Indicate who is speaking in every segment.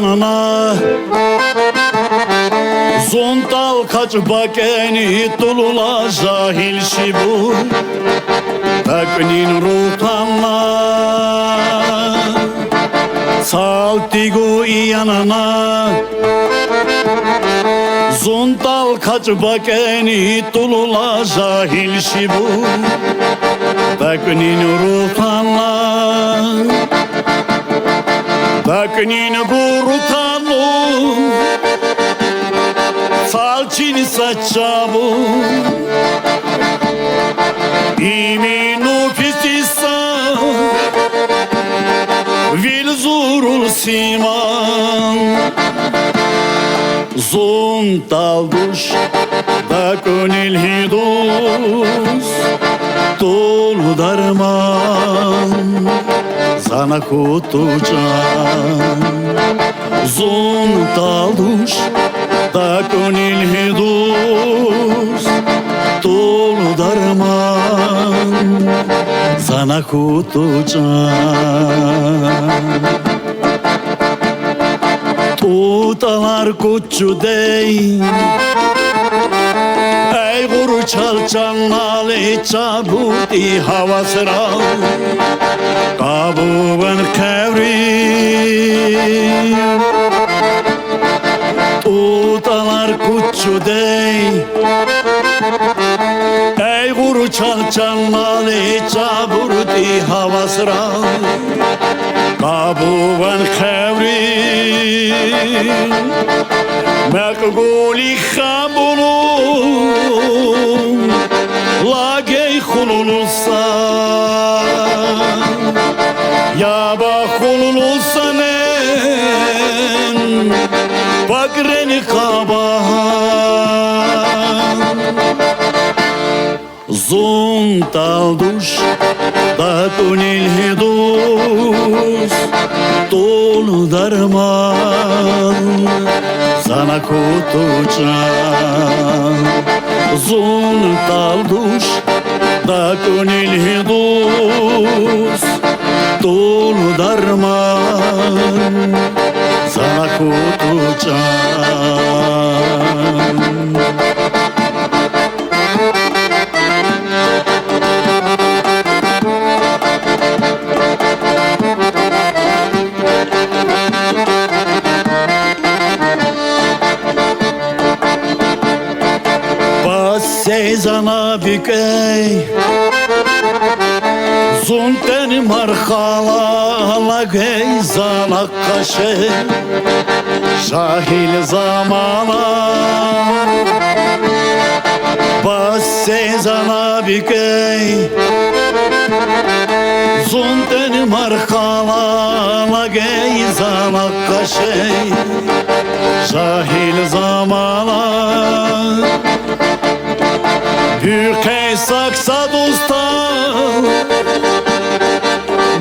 Speaker 1: yanına Zontal kaç bakeni tulula jahil şibu Baknin rutanla Saltigu yanına Zontal kaç bakeni tulula jahil şibu Baknin rutanla Baknin rutanla Salçini saçabu İminu pistisa Vilzurul siman Zontal duş Da gönül hidus Dolu darman Sana kutucan Zontal duş Da gönül hidus Dolu darman Sana kutucan Tutalar kuçu dey Ey guru çalcan nali çabuti havasra Kabuğun kevri Tutalar kuçu dey Ey guru çalcan nali çabuti havasra Kabuğun kevri Mekguli khabulu Lagey khululusa Yaba khululusa nen Bagreni kabahan Zontal duş Da gönül hidus Dolu darman Sana kutucan Zontal duş Da gönül hidus Dolu darman Sana kutucan Seyzana bükey Zonten marhala Lagey zana kaşe Şahil zamana Bas seyzana bükey Zonten marhala Lagey zana kaşe Şahil zamana Bükey saksa dosta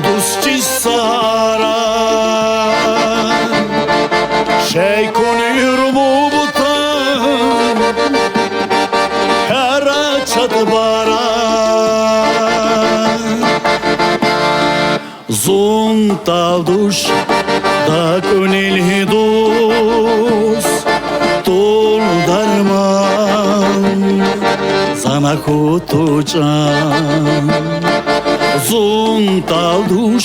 Speaker 1: Dostçi sara Şey konur mu butan Hera çadı bara Zontal duş Da gönül hidus Dolu darman Sana kutucan Zontal duş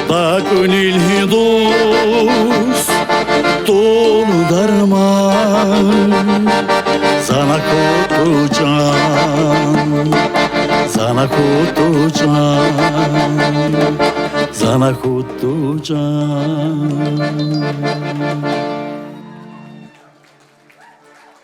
Speaker 1: Da gönül hidus Dolu darman Sana kutucan Sana kutucan Sana kutucan